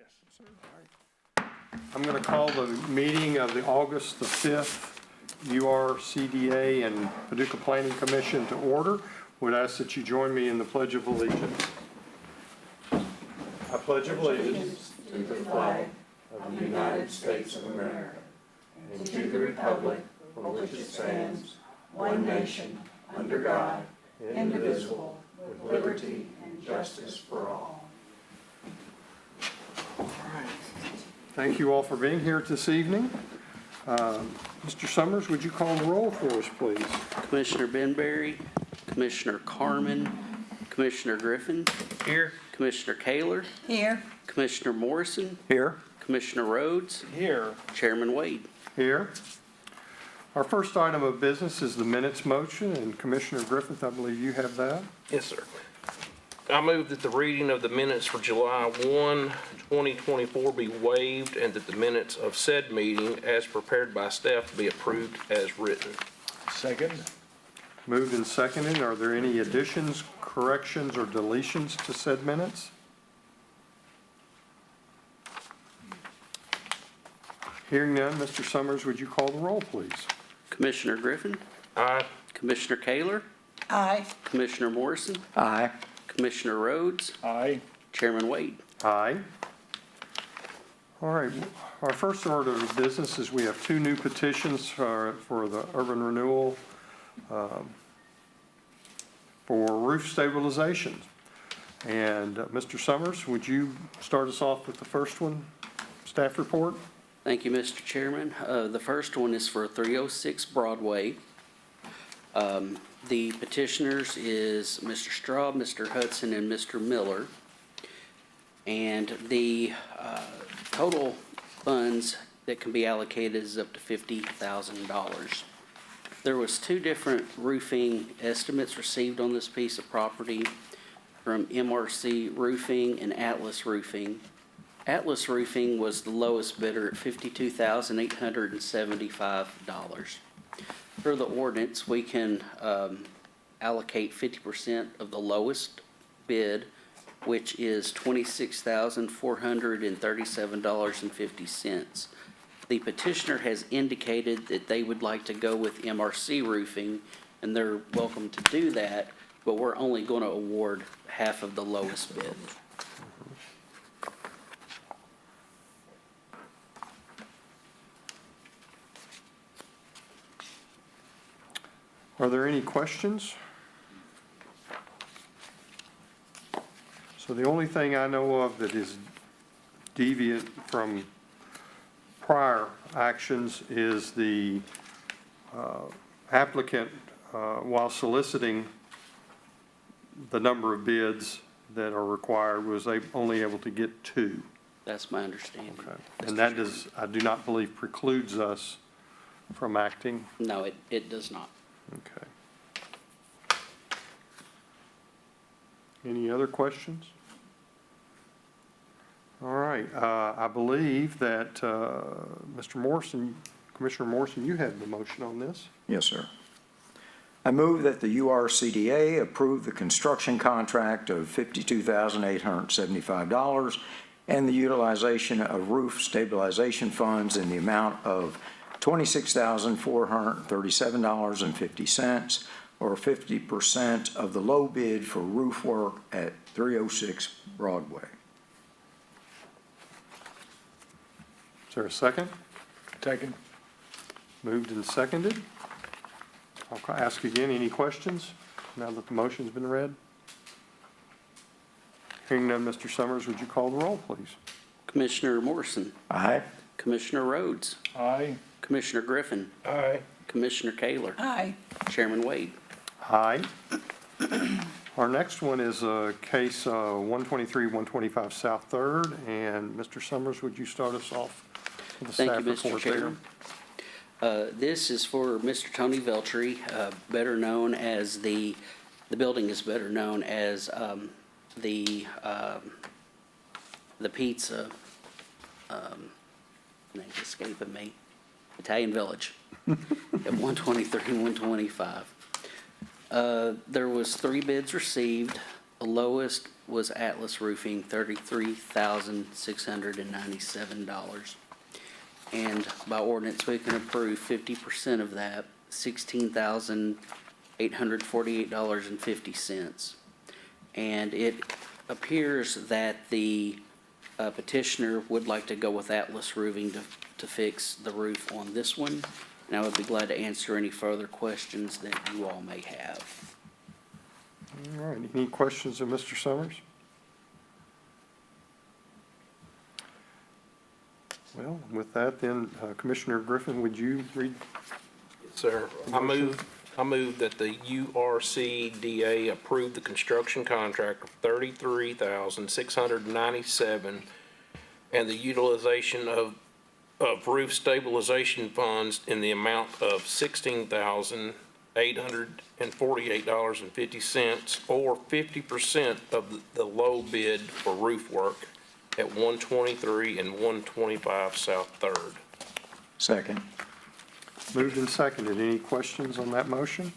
Yes, sir. All right. I'm going to call the meeting of the August the 5th URCDA and Paducah Planning Commission to order. Would ask that you join me in the Pledge of Allegiance. I pledge allegiance to the flag of the United States of America and to the republic for which it stands, one nation, under God, indivisible, with liberty and justice for all. Thank you all for being here this evening. Mr. Summers, would you call the roll for us, please? Commissioner Benberry, Commissioner Carmen, Commissioner Griffin. Here. Commissioner Kaler. Here. Commissioner Morrison. Here. Commissioner Rhodes. Here. Chairman Wade. Here. Our first item of business is the minutes motion, and Commissioner Griffith, I believe you have that. Yes, sir. I move that the reading of the minutes for July 1, 2024 be waived and that the minutes of said meeting as prepared by staff be approved as written. Second. Moved and seconded. Are there any additions, corrections, or deletions to said minutes? Hearing none, Mr. Summers, would you call the roll, please? Commissioner Griffin. Aye. Commissioner Kaler. Aye. Commissioner Morrison. Aye. Commissioner Rhodes. Aye. Chairman Wade. Aye. All right, our first order of business is we have two new petitions for the urban renewal for roof stabilization. And Mr. Summers, would you start us off with the first one, staff report? Thank you, Mr. Chairman. The first one is for 306 Broadway. The petitioners is Mr. Straub, Mr. Hudson, and Mr. Miller. And the total funds that can be allocated is up to $50,000. There was two different roofing estimates received on this piece of property from MRC Roofing and Atlas Roofing. Atlas Roofing was the lowest bidder at $52,875. For the ordinance, we can allocate 50% of the lowest bid, which is $26,437.50. The petitioner has indicated that they would like to go with MRC Roofing, and they're welcome to do that, but we're only going to award half of the lowest bid. Are there any questions? So the only thing I know of that is deviant from prior actions is the applicant, while soliciting the number of bids that are required, was only able to get two. That's my understanding. Okay. And that does, I do not believe, precludes us from acting. No, it does not. Okay. Any other questions? All right, I believe that Mr. Morrison, Commissioner Morrison, you had the motion on this. Yes, sir. I move that the URCDA approve the construction contract of $52,875 and the utilization of roof stabilization funds in the amount of $26,437.50, or 50% of the low bid for roof work at 306 Broadway. Is there a second? Second. Moved and seconded. I'll ask again, any questions now that the motion's been read? Hearing none, Mr. Summers, would you call the roll, please? Commissioner Morrison. Aye. Commissioner Rhodes. Aye. Commissioner Griffin. Aye. Commissioner Kaler. Aye. Chairman Wade. Aye. Our next one is case 123-125 South 3rd, and Mr. Summers, would you start us off with the Thank staff you, Mr. report there? Chairman. This is for Mr. Tony Veltri, better known as the building is better known as the pizza, name's escaping me, Italian Village at 123 and 125. There was 3 bids received. The lowest was Atlas Roofing, $33,697. And by ordinance, we can approve 50% of that, $16,848.50. And it appears that the petitioner would like to go with Atlas Roofing to fix the roof on this one. And I would be glad to answer any further questions that you all may have. All right, any questions of Mr. Summers? Well, with that then, Commissioner Griffin, would you read? Sir, I move that the URCDA approve the construction contract of $33,697 and the utilization of roof stabilization funds in the amount of $16,848.50 or 50% of the low bid for roof work at 123 and 125 South 3rd. Second. Moved and seconded. Any questions on that motion?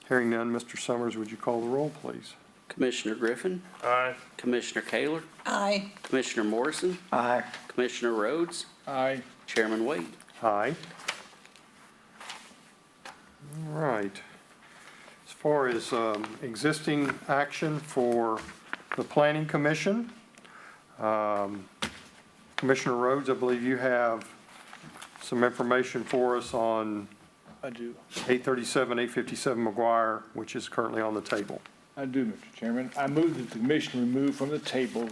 Hearing none, Mr. Summers, would you call the roll, please? Commissioner Griffin, Aye. Commissioner Kaler, Aye. Commissioner Morrison, Aye. Commissioner Rhodes, Aye. Chairman Wade. Aye. All right. As far as existing action for the Planning Commission, Commissioner Rhodes, I believe you have some information for us on I do. 837, 857 McGuire, which is currently on the table. I do, Mr. Chairman. I move that the commission remove from the table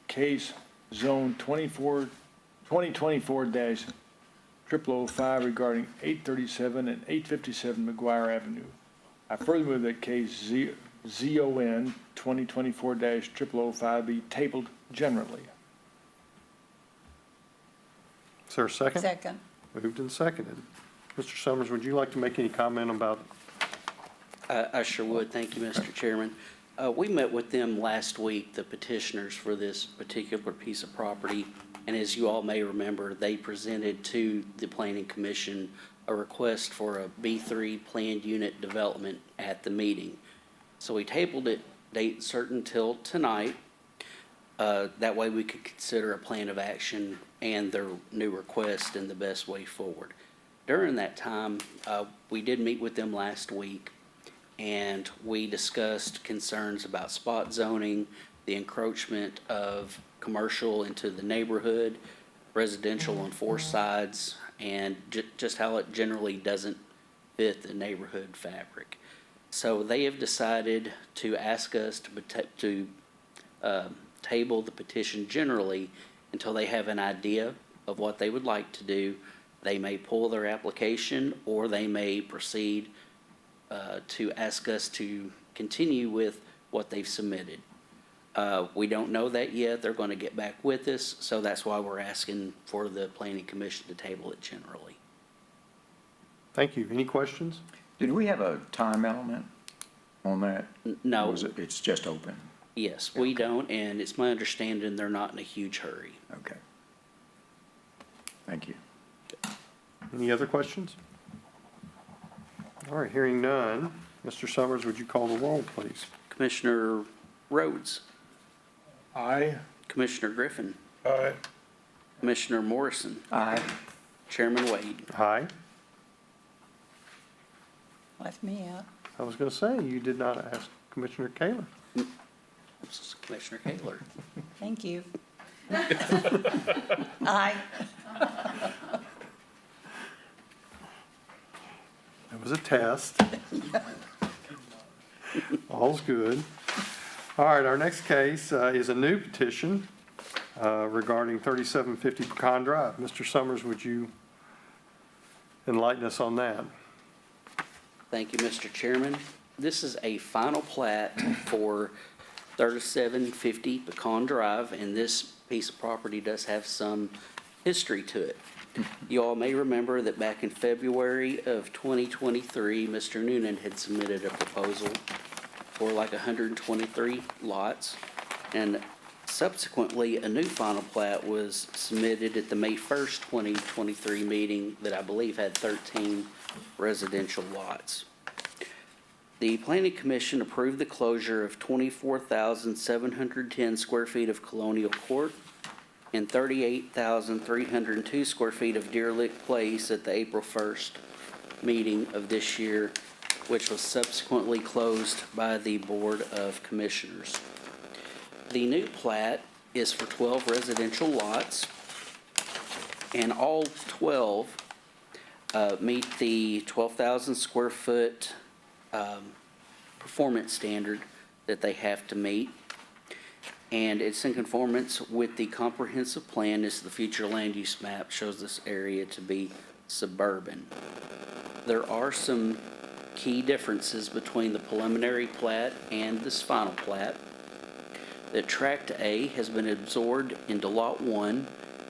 case zone 2024-0005 regarding 837 and 857 McGuire Avenue. I further move that case ZON 2024-0005 be tabled generally. Is there a second? Second. Moved and seconded. Mr. Summers, would you like to make any comment about? I sure would. Thank you, Mr. Chairman. We met with them last week, the petitioners for this particular piece of property. And as you all may remember, they presented to the Planning Commission a request for a B3 planned unit development at the meeting. So we tabled it date certain till tonight. That way we could consider a plan of action and their new request and the best way forward. During that time, we did meet with them last week, and we discussed concerns about spot zoning, the encroachment of commercial into the neighborhood, residential on four sides, and just how it generally doesn't fit the neighborhood fabric. So they have decided to ask us to table the petition generally until they have an idea of what they would like to do. They may pull their application, or they may proceed to ask us to continue with what they've submitted. We don't know that yet. They're going to get back with us, so that's why we're asking for the Planning Commission to table it generally. Thank you. Any questions? Did we have a time element on that? No. Or was it, it's just open? Yes, we don't, and it's my understanding they're not in a huge hurry. Okay. Thank you. Any other questions? All right, hearing none. Mr. Summers, would you call the roll, please? Commissioner Rhodes, Aye. Commissioner Griffin, Aye. Commissioner Morrison, Aye. Chairman Wade. Aye. Left me out. I was going to say, you did not ask Commissioner Kaler. This is Commissioner Kaler. Thank you. Aye. It was a test. All's good. All right, our next case is a new petition regarding 3750 Pecan Drive. Mr. Summers, would you enlighten us on that? Thank you, Mr. Chairman. This is a final plat for 3750 Pecan Drive, and this piece of property does have some history to it. You all may remember that back in February of 2023, Mr. Noonan had submitted a proposal for like 123 lots, and subsequently, a new final plat was submitted at the May 1st, 2023 meeting that I believe had 13 residential lots. The Planning Commission approved the closure of 24,710 square feet of Colonial Court and 38,302 square feet of Deer Lick Place at the April 1st meeting of this year, which was subsequently closed by the Board of Commissioners. The new plat is for 12 residential lots, and all 12 meet the 12,000 square foot performance standard that they have to meet. And it's in conformance with the comprehensive plan as the future land use map shows this area to be suburban. There are some key differences between the preliminary plat and this final plat. That Tract A has been absorbed into Lot 1,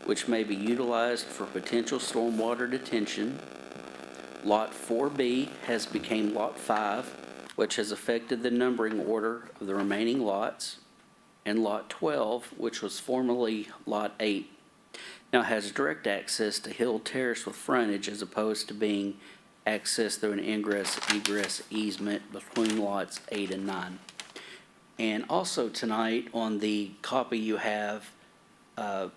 which may be utilized for potential stormwater detention. Lot 4B has become Lot 5, which has affected the numbering order of the remaining lots. And Lot 12, which was formerly Lot 8, now has direct access to Hill Terrace with frontage as opposed to being accessed through an ingress-egress easement between lots 8 and 9. And also tonight, on the copy you have, a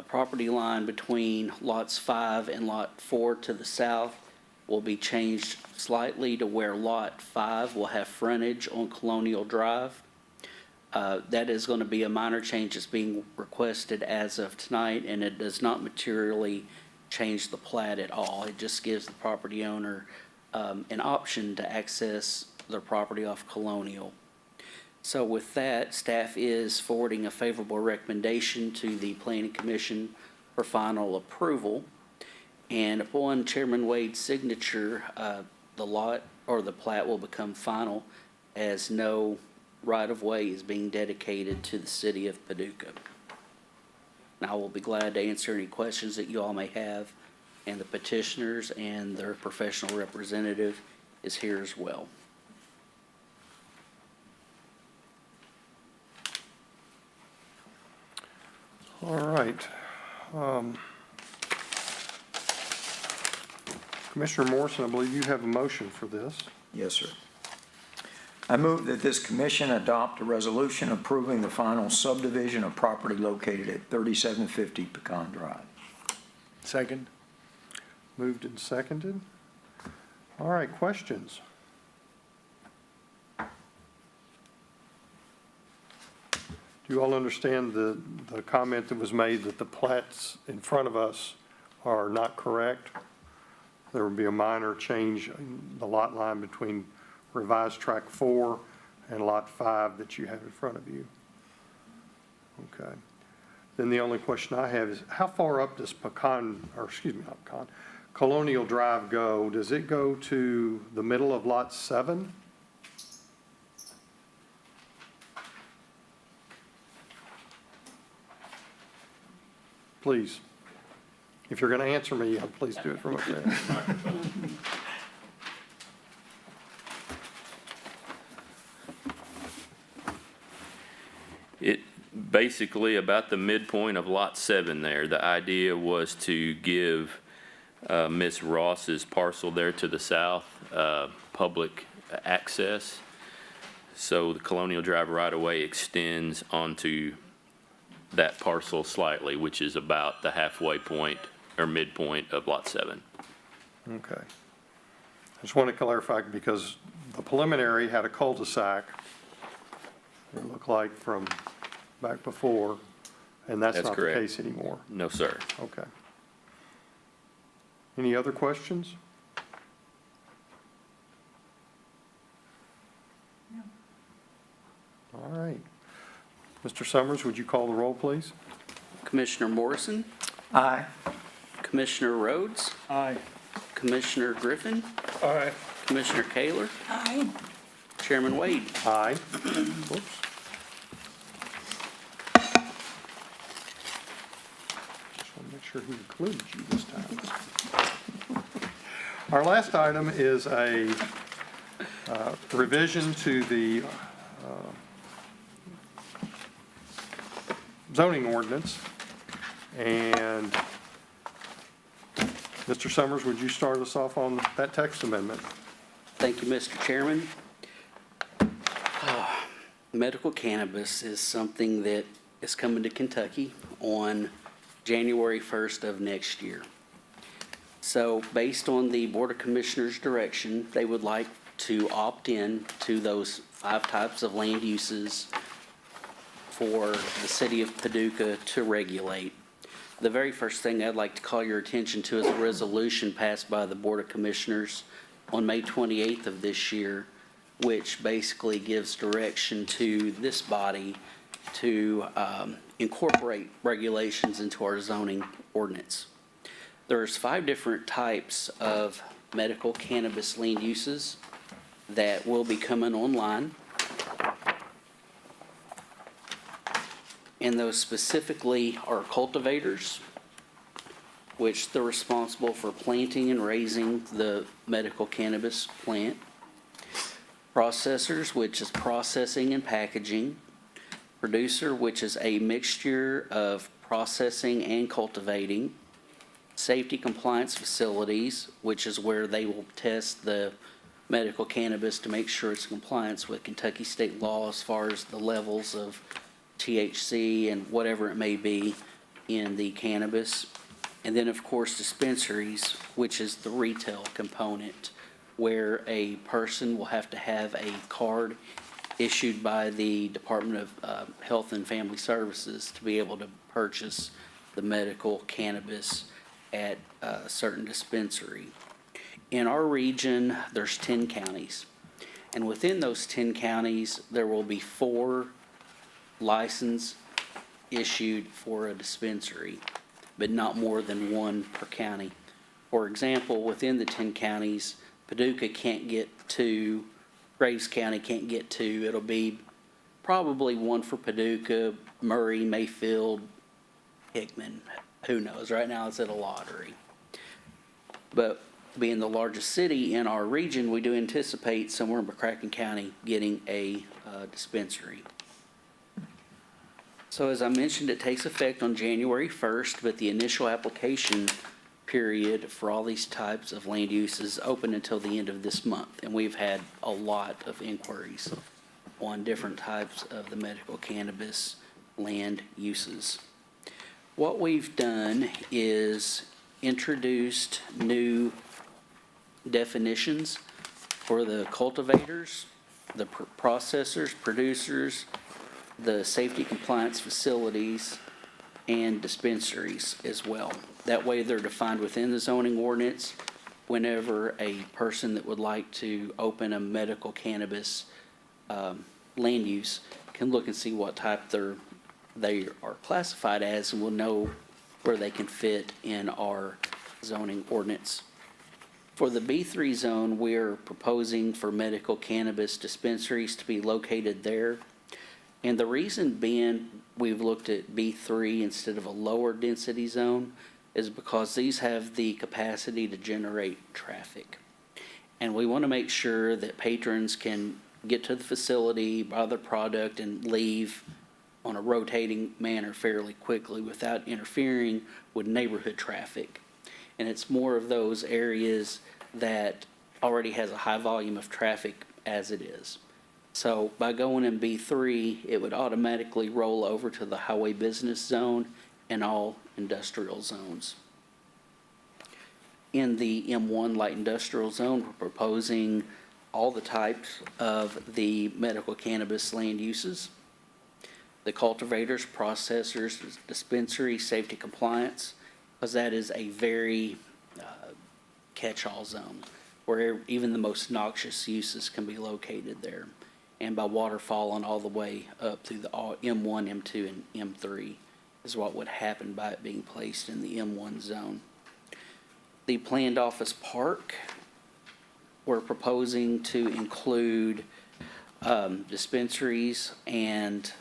property line between lots 5 and lot 4 to the south will be changed slightly to where lot 5 will have frontage on Colonial Drive. That is going to be a minor change that's being requested as of tonight, and it does not materially change the plat at all. It just gives the property owner an option to access their property off Colonial. So with that, staff is forwarding a favorable recommendation to the Planning Commission for final approval. And upon Chairman Wade's signature, the lot or the plat will become final as no right-of-way is being dedicated to the City of Paducah. Now, I will be glad to answer any questions that you all may have, and the petitioners and their professional representative is here as well. All right. Commissioner Morrison, I believe you have a motion for this. Yes, sir. I move that this commission adopt a resolution approving the final subdivision of property located at 3750 Pecan Drive. Second. Moved and seconded. All right, questions? Do you all understand the comment that was made that the plats in front of us are not correct? There will be a minor change in the lot line between revised tract 4 and lot 5 that you have in front of you. Okay. Then the only question I have is, how far up does Colonial Drive go? Does it go to the middle of lot 7? Please. If you're going to answer me, please do it from up there. It basically about the midpoint of lot 7 there. The idea was to give Ms. Ross's parcel there to the south public access. So the Colonial Drive right-of-way extends onto that parcel slightly, which is about the halfway point or midpoint of lot 7. Okay. I just want to clarify because the preliminary had a cul-de-sac, it looked like from back before, and that's not the correct. case anymore. No, sir. Okay. Any other questions? No. All right. Mr. Summers, would you call the roll, please? Commissioner Morrison, Aye. Commissioner Rhodes, Aye. Commissioner Griffin, Aye. Commissioner Kaler, Aye. Chairman Wade. Aye. Whoops. Just want to make sure he included you this time. Our last item is a revision to the zoning ordinance. And Mr. Summers, would you start us off on that text amendment? Thank you, Mr. Chairman. medical cannabis is something that is coming to Kentucky on January 1st of next year. So based on the Board of Commissioners' direction, they would like to opt in to those 5 types of land uses for the City of Paducah to regulate. The very first thing I'd like to call your attention to is a resolution passed by the Board of Commissioners on May 28th of this year, which basically gives direction to this body to incorporate regulations into our zoning ordinance. There's 5 different types of medical cannabis land uses that will be coming online. And those specifically are cultivators, which they're responsible for planting and raising the medical cannabis plant. Processors, which is processing and packaging. Producer, which is a mixture of processing and cultivating. Safety compliance facilities, which is where they will test the medical cannabis to make sure it's in compliance with Kentucky state law as far as the levels of THC and whatever it may be in the cannabis. And then, of course, dispensaries, which is the retail component, where a person will have to have a card issued by the Department of Health and Family Services to be able to purchase the medical cannabis at a certain dispensary. In our region, there's 10 counties. And within those 10 counties, there will be 4 license issued for a dispensary, but not more than 1 per county. For example, within the 10 counties, Paducah can't get 2, Graves County can't get 2. It'll be probably 1 for Paducah, Murray, Mayfield, Hickman. Who knows? Right now it's at a lottery. But being the largest city in our region, we do anticipate somewhere in McCracken County getting a dispensary. So as I mentioned, it takes effect on January 1st, but the initial application period for all these types of land use is open until the end of this month. And we've had a lot of inquiries on different types of the medical cannabis land uses. What we've done is introduced new definitions for the cultivators, the processors, producers, the safety compliance facilities, and dispensaries as well. That way they're defined within the zoning ordinance whenever a person that would like to open a medical cannabis land use can look and see what type they are classified as, and will know where they can fit in our zoning ordinance. For the B3 zone, we're proposing for medical cannabis dispensaries to be located there. And the reason being we've looked at B3 instead of a lower density zone is because these have the capacity to generate traffic. And we want to make sure that patrons can get to the facility, buy their product, and leave on a rotating manner fairly quickly without interfering with neighborhood traffic. And it's more of those areas that already has a high volume of traffic as it is. So by going in B3, it would automatically roll over to the highway business zone and all industrial zones. In the M1 light industrial zone, we're proposing all the types of the medical cannabis land uses. The cultivators, processors, dispensary, safety compliance, because that is a very catch-all zone where even the most noxious uses can be located there. And by waterfall and all the way up through the M1, M2, and M3 is what would happen by it being placed in the M1 zone. The planned office park, we're proposing to include dispensaries and,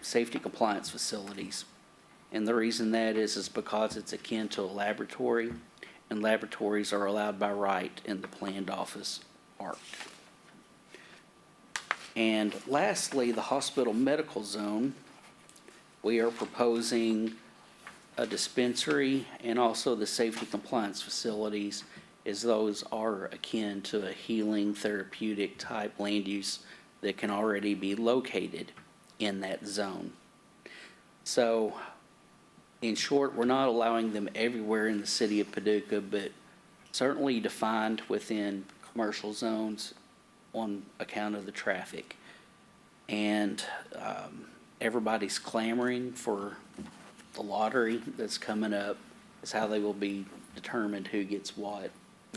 safety compliance facilities. And the reason that is because it's akin to a laboratory, and laboratories are allowed by right in the planned office park. And lastly, the hospital medical zone, we are proposing a dispensary and also the safety compliance facilities is those are akin to a healing therapeutic type land use that can already be located in that zone. So, in short, we're not allowing them everywhere in the city of Paducah, but certainly defined within commercial zones on account of the traffic. And everybody's clamoring for the lottery that's coming up. Is how they will be determined who gets what,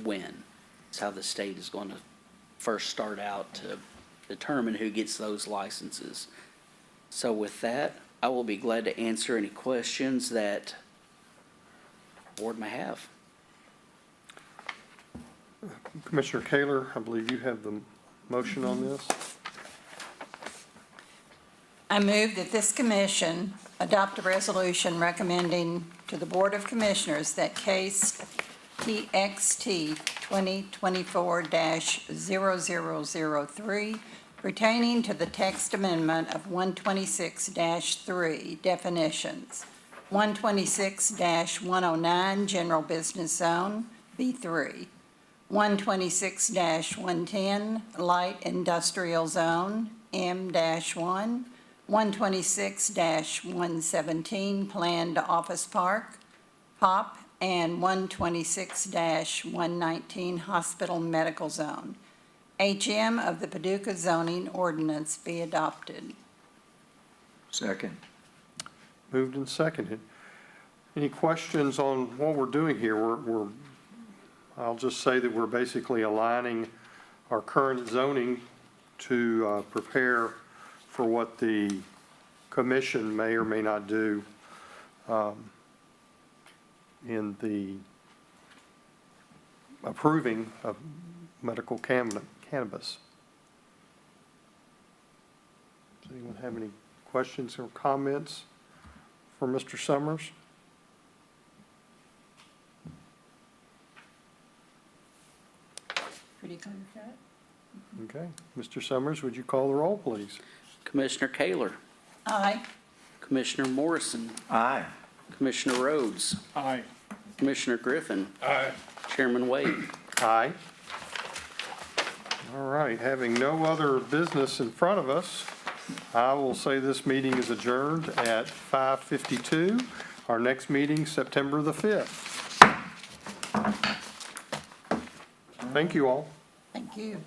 when. It's how the state is going to first start out to determine who gets those licenses. So with that, I will be glad to answer any questions that the board may have. Commissioner Kaler, I believe you have the motion on this. I move that this commission adopt a resolution recommending to the Board of Commissioners that case TXT 2024-0003 pertaining to the text amendment of 126-3 definitions, 126-109 general business zone, B3, 126-110 light industrial zone, M-1, 126-117 planned office park, POP, and 126-119 hospital medical zone. HM of the Paducah zoning ordinance be adopted. Second. Moved and seconded. Any questions on what we're doing here? I'll just say that we're basically aligning our current zoning to prepare for what the commission may or may not do in the approving of medical cannabis. Does anyone have any questions or comments for Mr. Summers? Pretty clear cut? Okay. Mr. Summers, would you call the roll, please? Commissioner Kaler, Aye. Commissioner Morrison, Aye. Commissioner Rhodes, Aye. Commissioner Griffin, Aye. Chairman Wade. Aye. All right, having no other business in front of us, I will say this meeting is adjourned at 5:52. Our next meeting, September the 5th. Thank you all. Thank you.